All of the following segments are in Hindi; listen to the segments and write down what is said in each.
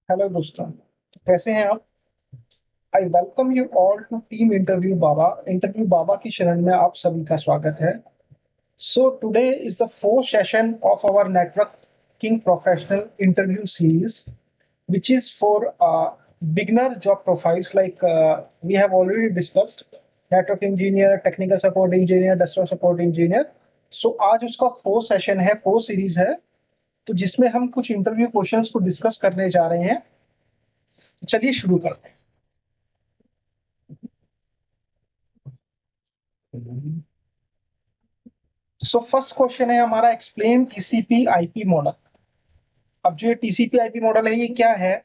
हेलो दोस्तों, कैसे हैं आप? I welcome you all to team interview Baba की शरण में आप सभी का स्वागत है। So today is the fourth session of our networking professional interview series which is for beginner job profiles like we have already discussed network engineer, technical support engineer, desktop support engineer. So आज उसका फोर्थ सेशन है, फोर्थ सीरीज है, तो जिसमें हम कुछ इंटरव्यू क्वेश्चंस को डिस्कस करने जा रहे हैं। चलिए शुरू करते हैं। सो फर्स्ट क्वेश्चन है हमारा, एक्सप्लेन टीसीपी आईपी मॉडल। अब जो ये टीसीपी आईपी मॉडल है, ये क्या है?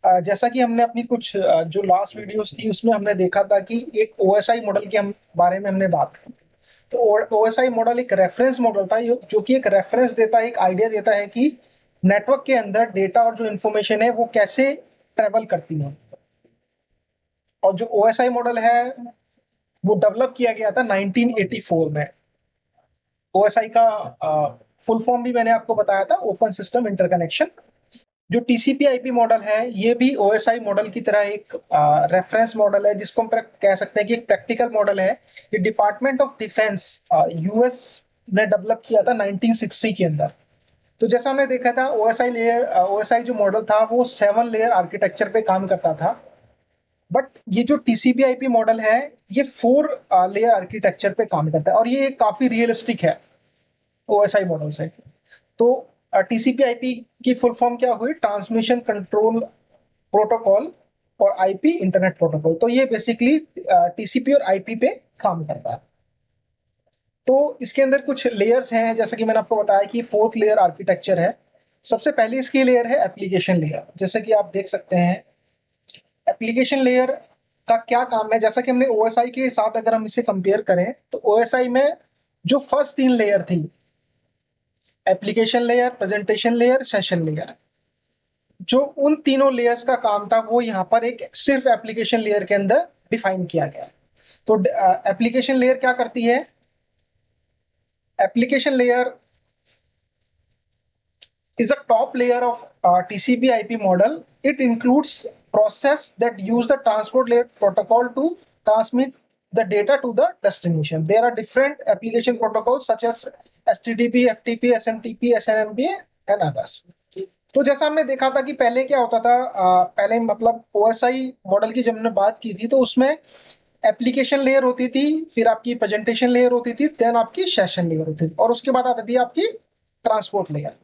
जैसा कि हमने अपनी कुछ जो लास्ट वीडियोस थी उसमें हमने देखा था कि एक ओएसआई मॉडल के हम बारे में हमने बात की। तो ओएसआई मॉडल एक रेफरेंस मॉडल था जो कि एक रेफरेंस देता है, एक आइडिया देता है कि नेटवर्क के अंदर डेटा और जो इंफॉर्मेशन है वो कैसे ट्रेवल करती है। और जो ओएसआई मॉडल है वो डेवलप किया गया था 1984 में। ओएसआई का फुल फॉर्म भी मैंने आपको बताया था, ओपन सिस्टम इंटरकनेक्शन। जो टीसीपी आईपी मॉडल है ये भी ओएसआई मॉडल की तरह एक रेफरेंस मॉडल है, जिसको हम कह सकते हैं कि एक प्रैक्टिकल मॉडल है। ये डिपार्टमेंट ऑफ डिफेंस यूएस ने डेवलप किया था 1960 के अंदर। तो जैसा हमने देखा था, ओएसआई जो मॉडल था वो 7 लेयर आर्किटेक्चर पे काम करता था। बट ये जो टीसीपी आईपी मॉडल है ये 4 लेयर आर्किटेक्चर पे काम करता है, और ये काफी रियलिस्टिक है ओएसआई मॉडल से। तो टीसीपी आईपी की फुल फॉर्म क्या हुई? ट्रांसमिशन कंट्रोल प्रोटोकॉल और आईपी इंटरनेट प्रोटोकॉल। तो ये बेसिकली टीसीपी और आईपी पे काम करता है। तो इसके अंदर कुछ लेयर्स हैं, जैसा कि मैंने आपको बताया कि 4th लेयर आर्किटेक्चर है। सबसे पहली इसकी लेयर है एप्लीकेशन लेयर। जैसे कि आप देख सकते हैं, एप्लीकेशन लेयर का क्या काम है? जैसा कि हमने ओएसआई के साथ अगर हम इसे कंपेयर करें तो ओएसआई में जो फर्स्ट 3 लेयर थी, application layer, presentation layer, session layer, जो उन तीनों लेयर्स का काम था वो यहाँ पर एक सिर्फ एप्लीकेशन लेयर के अंदर डिफाइन किया गया है। तो एप्लीकेशन लेयर क्या करती है? Application layer is a top layer of TCP/IP model. It includes process that use the transport layer protocol to transmit the data to the destination. There are different application protocols such as HTTP, FTP, SMTP, SNMP and others. तो जैसा हमने देखा था कि पहले क्या होता था, पहले मतलब ओएसआई मॉडल की जब हमने बात की थी तो उसमें एप्लीकेशन लेयर होती थी, फिर आपकी प्रेजेंटेशन लेयर होती थी, देन आपकी सेशन लेयर होती थी, और उसके बाद आती थी आपकी ट्रांसपोर्ट लेयर।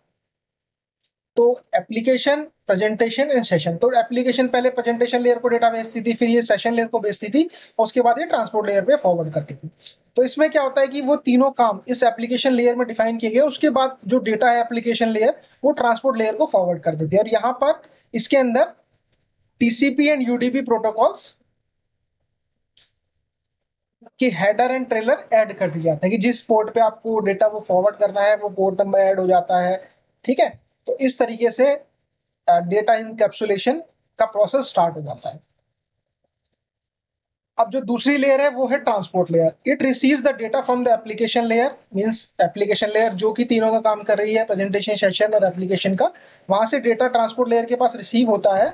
तो एप्लीकेशन, प्रेजेंटेशन एंड सेशन। तो एप्लीकेशन पहले प्रेजेंटेशन लेयर को डेटा भेजती थी, फिर ये सेशन लेयर को भेजती थी, और उसके बाद ये ट्रांसपोर्ट लेयर पे फॉरवर्ड करती थी। तो इसमें क्या होता है कि वो तीनों काम इस एप्लीकेशन लेयर में डिफाइन किए गए, उसके बाद जो डेटा है एप्लीकेशन लेयर वो ट्रांसपोर्ट लेयर को फॉरवर्ड कर देती है। और यहाँ पर इसके अंदर टीसीपी एंड यूडीपी प्रोटोकॉल्स कि हेडर एंड ट्रेलर ऐड कर दिया जाता है कि जिस पोर्ट पे आपको डेटा वो फॉरवर्ड करना है वो पोर्ट नंबर ऐड हो जाता है। ठीक है, तो इस तरीके से डेटा इनकैप्सुलेशन का प्रोसेस स्टार्ट हो जाता है। अब जो दूसरी लेयर है वो है transport layer. It receives the data from the application layer, means application layer जो कि तीनों का काम कर रही है, प्रेजेंटेशन, सेशन और एप्लीकेशन का। वहां से डेटा ट्रांसपोर्ट लेयर के पास रिसीव होता है,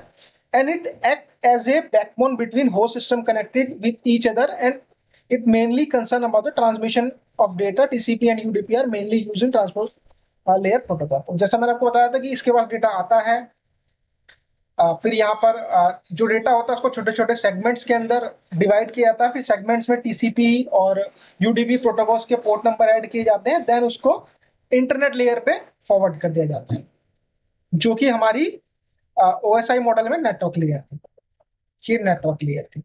and it act as a backbone between host system connected with each other, and it mainly concern about the transmission of data. TCP and UDP are mainly used in transport layer protocol. जैसा मैंने आपको बताया था कि इसके पास डेटा आता है, फिर यहाँ पर जो डेटा होता है उसको छोटे छोटे सेगमेंट्स के अंदर डिवाइड किया जाता है, फिर सेगमेंट्स में टीसीपी और यूडीपी प्रोटोकॉल्स के पोर्ट नंबर ऐड किए जाते हैं, देन उसको इंटरनेट लेयर पे फॉरवर्ड कर दिया जाता है, जो कि हमारी ओएसआई मॉडल में नेटवर्क लेयर थी। ये नेटवर्क लेयर थी।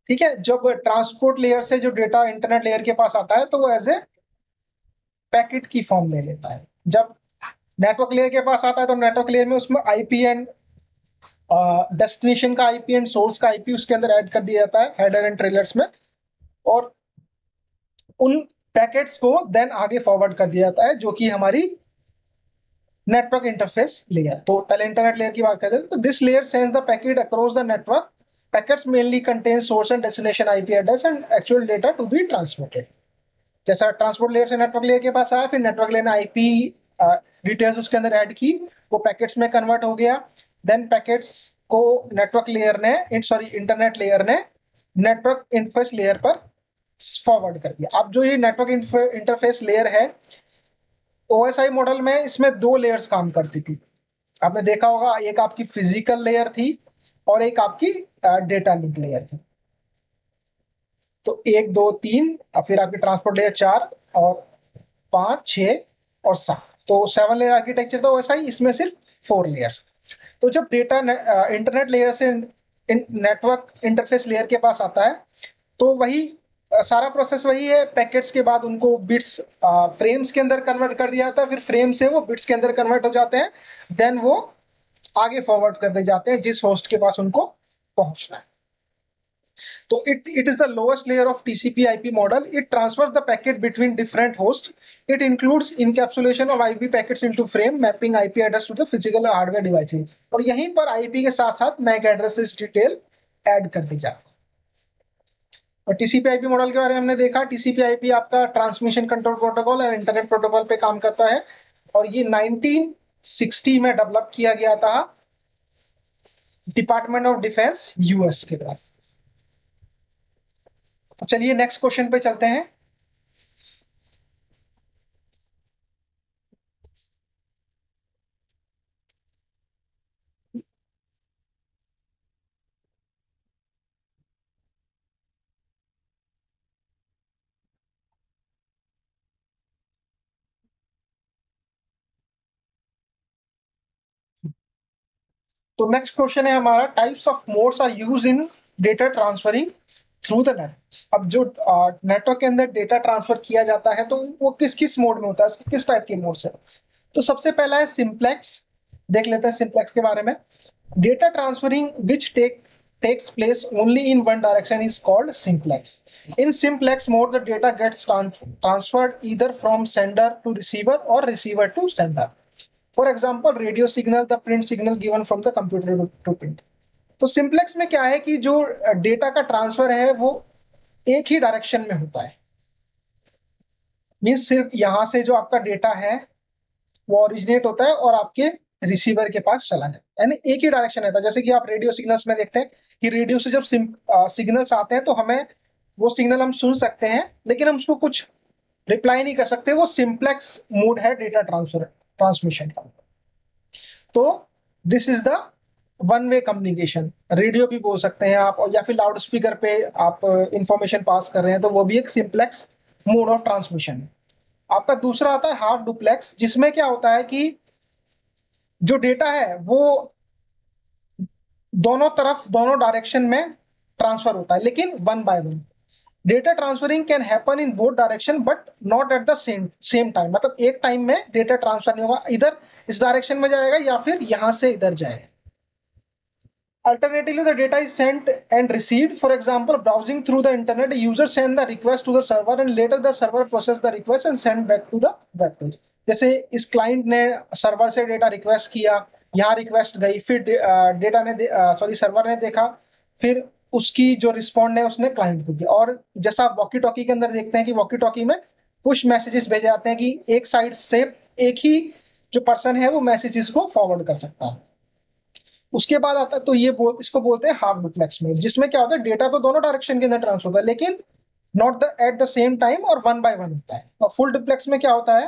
ठीक है, जब ट्रांसपोर्ट लेयर से जो डेटा इंटरनेट लेयर के पास आता है तो वो एज ए पैकेट की फॉर्म ले लेता है। जब नेटवर्क लेयर के पास आता है तो नेटवर्क लेयर में उसमें आईपी एंड डेस्टिनेशन का आईपी एंड सोर्स का आईपी उसके अंदर ऐड कर दिया जाता है हेडर एंड ट्रेलर्स में, और उन पैकेट्स को देन आगे फॉरवर्ड कर दिया जाता है, जो कि हमारी नेटवर्क इंटरफेस लेयर। तो पहले इंटरनेट लेयर की बात करते हैं। तो this layer sends the packet across the network. Packets mainly contain source and destination IP address and actual data to be transmitted. जैसा ट्रांसपोर्ट लेयर से नेटवर्क लेयर के पास आया, फिर नेटवर्क लेयर ने आईपी डिटेल्स उसके अंदर ऐड की, वो पैकेट्स में कन्वर्ट हो गया। देन पैकेट्स को नेटवर्क लेयर ने इंटरनेट लेयर ने नेटवर्क इंटरफेस लेयर पर फॉरवर्ड कर दिया। अब जो ये नेटवर्क इंटरफेस लेयर है, ओएसआई मॉडल में इसमें 2 लेयर्स काम करती थी। आपने देखा होगा, एक आपकी फिजिकल लेयर थी और एक आपकी डेटा लिंक लेयर थी। तो 1 2 3 और फिर आपकी ट्रांसपोर्ट लेयर 4 और 5 6 और 7, तो 7 लेयर आर्किटेक्चर था ओएसआई, इसमें सिर्फ 4 लेयर्स। तो जब डेटा इंटरनेट लेयर से नेटवर्क इंटरफेस लेयर के पास आता है, तो वही सारा प्रोसेस वही है। पैकेट्स के बाद उनको बिट्स फ्रेम्स के अंदर कन्वर्ट कर दिया जाता है, फिर फ्रेम से वो बिट्स के अंदर कन्वर्ट हो जाते हैं, देन वो आगे फॉरवर्ड कर दिए जाते हैं जिस होस्ट के पास उनको पहुंचना है। So it is the lowest layer of TCP/IP model. It transfers the packet between different hosts. It includes encapsulation of IP packets into frame, mapping IP address to the physical hardware devices. और यहीं पर IP के साथ साथ MAC addresses डिटेल ऐड कर दी जाती है। और TCP/IP मॉडल के बारे में हमने देखा, TCP/IP आपका ट्रांसमिशन कंट्रोल प्रोटोकॉल और इंटरनेट प्रोटोकॉल पे काम करता है, और ये 1960 में डेवलप किया गया था डिपार्टमेंट ऑफ डिफेंस यूएस के द्वारा। तो चलिए नेक्स्ट क्वेश्चन पे चलते हैं। तो नेक्स्ट क्वेश्चन है हमारा, types of modes are used in data transferring through the net. अब जो नेटवर्क के अंदर डेटा ट्रांसफर किया जाता है, तो वो किस किस मोड में होता है, किस टाइप के मोड से। तो सबसे पहला है सिंप्लेक्स। देख लेते हैं सिंप्लेक्स के बारे में। Data transferring which takes place only in one direction is called simplex. In simplex mode, the data gets transferred either from sender to receiver or receiver to sender. For example, radio signal, the print signal given from the computer to print. तो सिंप्लेक्स में क्या है कि जो डेटा का ट्रांसफर है वो एक ही डायरेक्शन में होता है। मींस सिर्फ यहां से जो आपका डेटा है वो ओरिजिनेट होता है और आपके रिसीवर के पास चला जाए, यानी एक ही डायरेक्शन रहता है। जैसे कि आप रेडियो सिग्नल्स में देखते हैं कि रेडियो से जब सिग्नल्स आते हैं तो हमें वो सिग्नल हम सुन सकते हैं, लेकिन हम उसको कुछ रिप्लाई नहीं कर सकते। वो सिंप्लेक्स मोड है डेटा ट्रांसमिशन का। तो this is the one way communication. Radio भी बोल सकते हैं आप, या फिर लाउड स्पीकर पे आप इंफॉर्मेशन पास कर रहे हैं, तो वो भी एक सिंप्लेक्स मोड ऑफ ट्रांसमिशन है। आपका दूसरा आता है हाफ डुप्लेक्स, जिसमें क्या होता है कि जो डेटा है वो दोनों तरफ, दोनों डायरेक्शन में ट्रांसफर होता है, लेकिन one by one. Data transferring can happen in both direction but not at the same time. मतलब एक टाइम में डेटा ट्रांसफर नहीं होगा, इधर इस डायरेक्शन में जाएगा या फिर यहां से इधर जाएगा। Alternatively, the data is sent and received. For example, browsing through the internet, a user send the request to the server and later the server process the request and send back to the web page. जैसे इस क्लाइंट ने सर्वर से डेटा रिक्वेस्ट किया, यहाँ रिक्वेस्ट गई, फिर डेटा ने सर्वर ने देखा, फिर उसकी जो रिस्पॉन्ड है उसने क्लाइंट को दिया। और जैसा आप वॉकी टॉकी के अंदर देखते हैं कि वॉकी टॉकी में पुश मैसेजेस भेजे जाते हैं कि एक साइड से एक ही जो पर्सन है वो मैसेजेस को फॉरवर्ड कर सकता है। उसके बाद आता है, तो ये इसको बोलते हैं हाफ डुप्लेक्स मोड, जिसमें क्या होता है डेटा तो दोनों डायरेक्शन के अंदर ट्रांसफर होता है, लेकिन not the at the same time और वन बाय वन होता है। और फुल डुप्लेक्स में क्या होता है,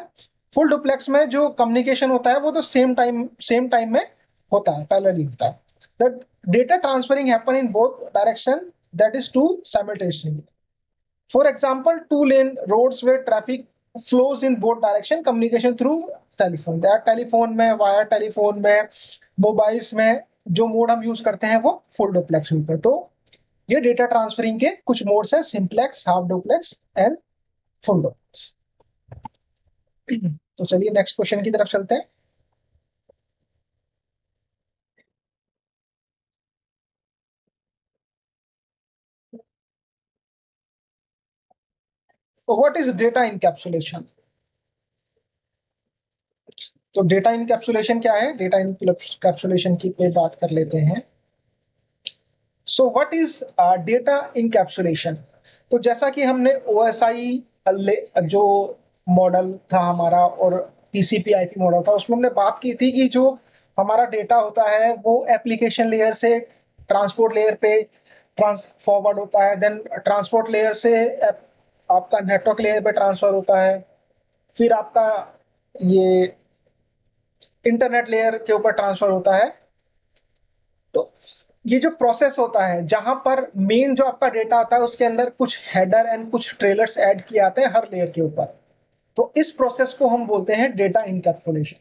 फुल डुप्लेक्स में जो कम्युनिकेशन होता है वो तो सेम टाइम में होता है, पैरेलली होता है। The data transferring happen in both direction, that is two simultaneously. For example, two lane roads where traffic flows in both direction, communication through telephone. Telephone में, वायर टेलीफोन में, मोबाइल्स में जो मोड हम यूज करते हैं वो फुल डुप्लेक्स मोड पर। तो ये डेटा ट्रांसफरिंग के कुछ मोड्स हैं, simplex, half duplex and full duplex. तो चलिए नेक्स्ट क्वेश्चन की तरफ चलते हैं। तो व्हाट इज डेटा इनकैप्सुलेशन। तो डेटा इनकैप्सुलेशन क्या है, डेटा इनकैप्सुलेशन की पे बात कर लेते हैं। So what is data encapsulation. तो जैसा कि हमने ओएसआई जो मॉडल था हमारा और टीसीपी आईपी मॉडल था, उसमें हमने बात की थी कि जो हमारा डेटा होता है वो एप्लीकेशन लेयर से ट्रांसपोर्ट लेयर पे फॉरवर्ड होता है, देन ट्रांसपोर्ट लेयर से आपका नेटवर्क लेयर पे ट्रांसफर होता है, फिर आपका ये इंटरनेट लेयर के ऊपर ट्रांसफर होता है। तो ये जो प्रोसेस होता है जहां पर मेन जो आपका डेटा आता है उसके अंदर कुछ हेडर एंड कुछ ट्रेलर्स ऐड किए आते हैं हर लेयर के ऊपर, तो इस प्रोसेस को हम बोलते हैं डेटा इनकैप्सुलेशन।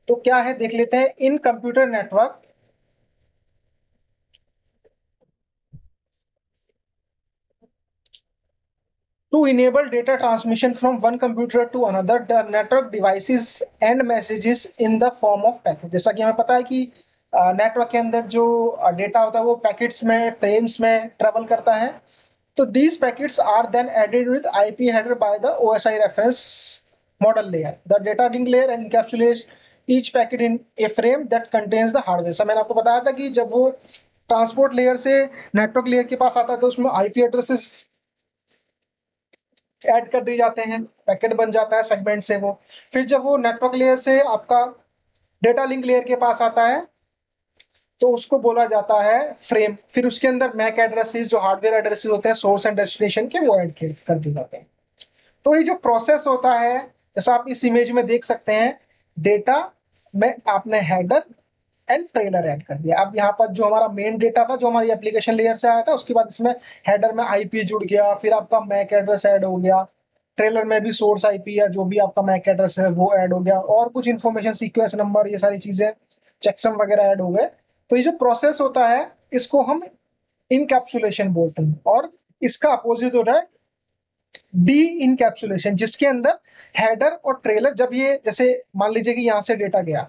तो क्या है देख लेते हैं। इन computer network to enable data transmission from one computer to another, the network devices and messages in the form of packet। जैसा कि हमें पता है कि नेटवर्क के अंदर जो डेटा होता है वो पैकेट्स में फ्रेम्स में ट्रेवल करता है। तो these packets are then added with IP header by the OSI reference model layer। The data link layer encapsulates each packet in a frame that contains the hardware। सब मैंने आपको बताया था कि जब वो ट्रांसपोर्ट लेयर से नेटवर्क लेयर के पास आता है तो उसमें आईपी एड्रेसेस ऐड कर दिए जाते हैं, पैकेट बन जाता है सेगमेंट से वो। फिर जब वो नेटवर्क लेयर से आपका डेटा लिंक लेयर के पास आता है तो उसको बोला जाता है फ्रेम। फिर उसके अंदर मैक एड्रेसेस जो हार्डवेयर एड्रेसेस होते हैं सोर्स एंड डेस्टिनेशन के, वो ऐड कर दिए जाते हैं। तो ये जो प्रोसेस होता है जैसा आप इस इमेज में देख सकते हैं, डेटा में आपने हेडर एंड ट्रेलर ऐड कर दिया। अब यहाँ पर जो हमारा मेन डेटा था जो हमारी एप्लीकेशन लेयर से आया था, उसके बाद इसमें हेडर में आईपी जुड़ गया, फिर आपका मैक एड्रेस ऐड हो गया, ट्रेलर में भी सोर्स आईपी या जो भी आपका मैक एड्रेस है वो ऐड हो गया, और कुछ इन्फॉर्मेशन सीक्वेंस नंबर ये सारी चीजें चेकसम वगैरह ऐड हो गए। तो ये जो प्रोसेस होता है इसको हम इनकैप्सुलेशन बोलते हैं, और इसका अपोजिट होता है डी इनकैप्सुलेशन, जिसके अंदर हेडर और ट्रेलर, जब ये जैसे मान लीजिए कि यहाँ से डेटा गया,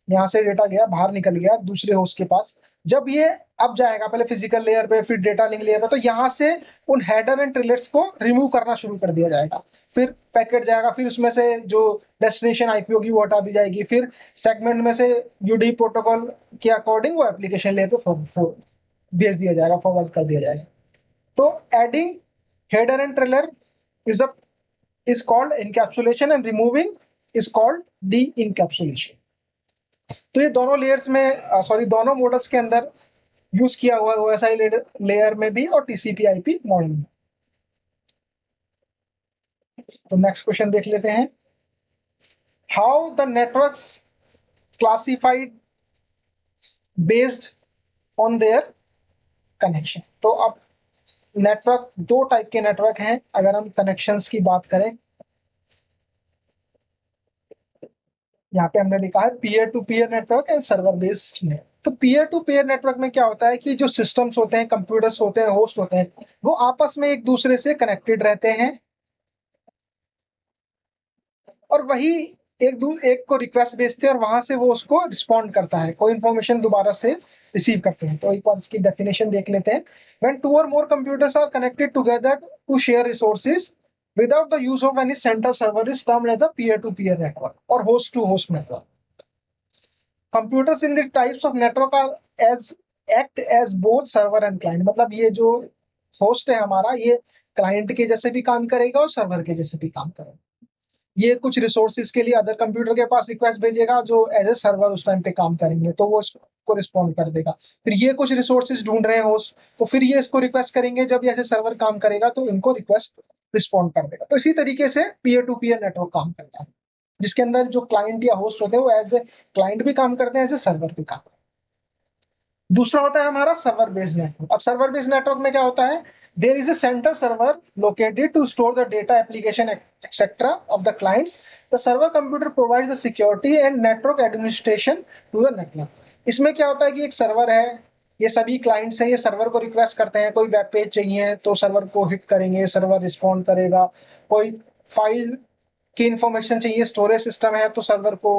यहाँ से डेटा गया बाहर निकल गया दूसरे होस्ट के पास, जब ये अब जाएगा पहले फिजिकल लेयर पे फिर डेटा लिंक लेयर पे, तो यहाँ से उन हेडर एंड ट्रेलर्स को रिमूव करना शुरू कर दिया जाएगा। फिर पैकेट जाएगा, फिर उसमें से जो डेस्टिनेशन आईपी होगी वो हटा दी जाएगी, फिर सेगमेंट में से यूडी प्रोटोकॉल के अकॉर्डिंग वो एप्लीकेशन लेयर पे भेज दिया जाएगा, फॉरवर्ड कर दिया जाएगा। तो adding header and trailer is called encapsulation and removing is called de-encapsulation। तो ये दोनों लेयर्स में दोनों मॉडल्स के अंदर यूज किया हुआ है ओएसआई लेयर में भी और टीसीपी आईपी मॉडल में। तो नेक्स्ट क्वेश्चन देख लेते हैं। How the networks classified based on their connection. तो अब नेटवर्क दो टाइप के नेटवर्क हैं अगर हम कनेक्शंस की बात करें। यहाँ पे हमने लिखा है peer to peer network and server based network. तो पीयर टू पीयर नेटवर्क में क्या होता है कि जो सिस्टम्स होते हैं, कंप्यूटर्स होते हैं, होस्ट होते हैं, वो आपस में एक दूसरे से कनेक्टेड रहते हैं और वही एक को रिक्वेस्ट भेजते हैं और वहां से वो उसको रिस्पॉन्ड करता है, कोई इन्फॉर्मेशन दोबारा से रिसीव करते हैं। तो एक बार इसकी डेफिनेशन देख लेते हैं। व्हेन टू और more computers are connected together to share resources without the use of any central server is termed as the peer-to-peer network or host-to-host network। Computers in the types of network are as act as both server and client। मतलब ये जो होस्ट है हमारा, ये क्लाइंट के जैसे भी काम करेगा और सर्वर के जैसे भी काम करेगा। ये कुछ रिसोर्सेज के लिए अदर कंप्यूटर के पास रिक्वेस्ट भेजेगा जो एज ए सर्वर उस टाइम पे काम करेंगे, तो वो इसको रिस्पॉन्ड कर देगा। फिर ये कुछ रिसोर्सेज ढूंढ रहे हैं होस्ट, तो फिर ये इसको रिक्वेस्ट करेंगे, जब एज ए सर्वर काम करेगा तो इनको रिक्वेस्ट रिस्पॉन्ड कर देगा। तो इसी तरीके से पीयर टू पीयर नेटवर्क काम करता है, जिसके अंदर जो क्लाइंट या होस्ट होते हैं वो एज ए क्लाइंट भी काम करते हैं, एज ए सर्वर भी काम करते हैं। दूसरा होता है हमारा सर्वर बेस्ड नेटवर्क। अब सर्वर बेस्ड नेटवर्क में क्या होता है, there is a centre server located to store the data application etcetera of the clients. The server computer provides the security and network administration to the network. इसमें क्या होता है कि एक सर्वर है, ये सभी क्लाइंट्स हैं, ये सर्वर को रिक्वेस्ट करते हैं, कोई वेब पेज चाहिए तो सर्वर को हिट करेंगे, सर्वर रिस्पॉन्ड करेगा। कोई फाइल की इंफॉर्मेशन चाहिए, स्टोरेज सिस्टम है तो सर्वर को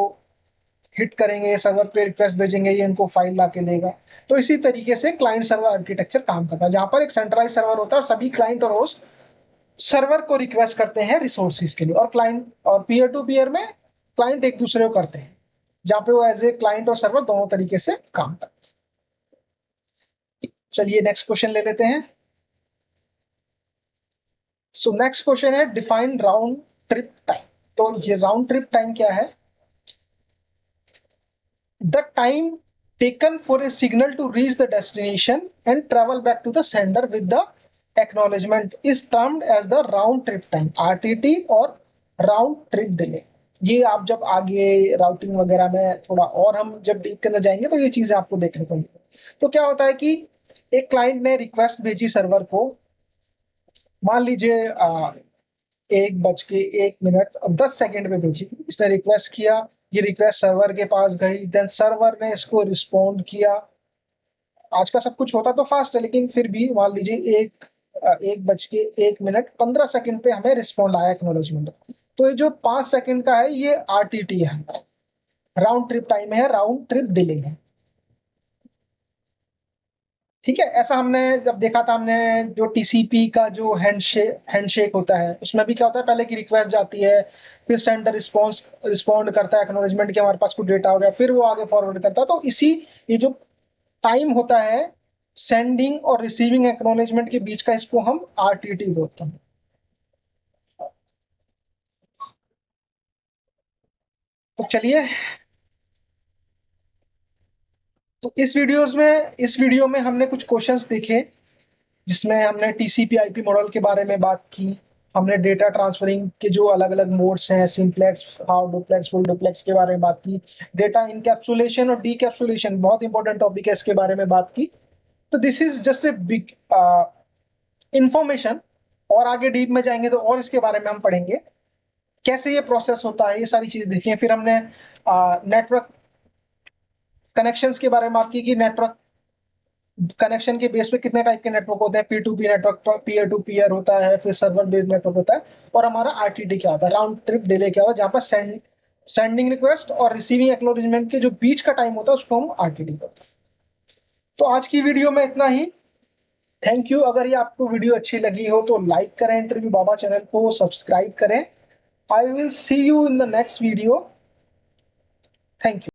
हिट करेंगे, सर्वर पे रिक्वेस्ट भेजेंगे, ये इनको फाइल ला के देगा। तो इसी तरीके से क्लाइंट सर्वर आर्किटेक्चर काम करता है, जहां पर एक सेंट्रलाइज सर्वर होता है और सभी क्लाइंट और होस्ट सर्वर को रिक्वेस्ट करते हैं रिसोर्सेज के लिए। और क्लाइंट और पीयर टू पीयर में क्लाइंट एक दूसरे को करते हैं, जहां पे वो एज ए क्लाइंट और सर्वर दोनों तरीके से काम करते हैं। चलिए नेक्स्ट क्वेश्चन ले लेते हैं। सो नेक्स्ट क्वेश्चन है डिफाइन राउंड ट्रिप टाइम। तो ये राउंड ट्रिप टाइम क्या है? The time taken for a signal to reach the destination and travel back to the sender with the acknowledgement is termed as the round trip time, RTT और round trip delay। ये आप जब आगे राउटिंग वगैरह में थोड़ा और हम जब डीप के अंदर जाएंगे तो ये चीजें आपको देखने को मिलेगी। तो क्या होता है कि एक क्लाइंट ने रिक्वेस्ट भेजी सर्वर को, मान लीजिए 1:01 पे भेजी, इसने रिक्वेस्ट किया, ये रिक्वेस्ट सर्वर के पास गई, देन सर्वर ने इसको रिस्पॉन्ड किया। आज का सब कुछ होता तो फास्ट है, लेकिन फिर भी मान लीजिए 1:01 पे हमें रिस्पॉन्ड आया एक्नॉलेजमेंट। तो ये जो 5 सेकंड का है ये आरटीटी है, राउंड ट्रिप टाइम है, राउंड ट्रिप डिले है। ठीक है, ऐसा हमने जब देखा था, हमने जो टीसीपी का जो हैंडशेक होता है उसमें भी क्या होता है, पहले की रिक्वेस्ट जाती है, फिर सेंडर रिस्पॉन्ड करता है एक्नॉलेजमेंट के हमारे पास कुछ डेटा हो गया, फिर वो आगे फॉरवर्ड करता है। तो इसी ये जो टाइम होता है सेंडिंग और रिसीविंग एक्नॉलेजमेंट के बीच का, इसको हम आरटीटी बोलते हैं। तो चलिए, तो इस वीडियो में हमने कुछ क्वेश्चंस देखे, जिसमें हमने टीसीपी आईपी मॉडल के बारे में बात की, हमने डेटा ट्रांसफरिंग के जो अलग अलग मोड्स हैं, simplex, half duplex, full duplex के बारे में बात की, डेटा इनकैप्सुलेशन और डीकैप्सुलेशन बहुत इंपॉर्टेंट टॉपिक है, इसके बारे में बात की। तो this is just a big information, और आगे डीप में जाएंगे तो और इसके बारे में हम पढ़ेंगे, कैसे ये प्रोसेस होता है, ये सारी चीजें देखी हैं। फिर हमने नेटवर्क कनेक्शंस के बारे में बात की कि नेटवर्क कनेक्शन के बेस पे कितने टाइप के नेटवर्क होते हैं, P2P network, peer to peer होता है, फिर सर्वर बेस्ड नेटवर्क होता है, और हमारा आरटीटी क्या होता है, राउंड ट्रिप डिले क्या होता है, जहां पर सेंडिंग रिक्वेस्ट और रिसीविंग एक्नॉलेजमेंट के जो बीच का टाइम होता है उसको हम आरटीटी बोलते हैं। तो आज की वीडियो में इतना ही। Thank you. अगर ये आपको वीडियो अच्छी लगी हो तो लाइक करें, इंटरव्यू बाबा चैनल को सब्सक्राइब करें। I will see you in the next video. Thank you.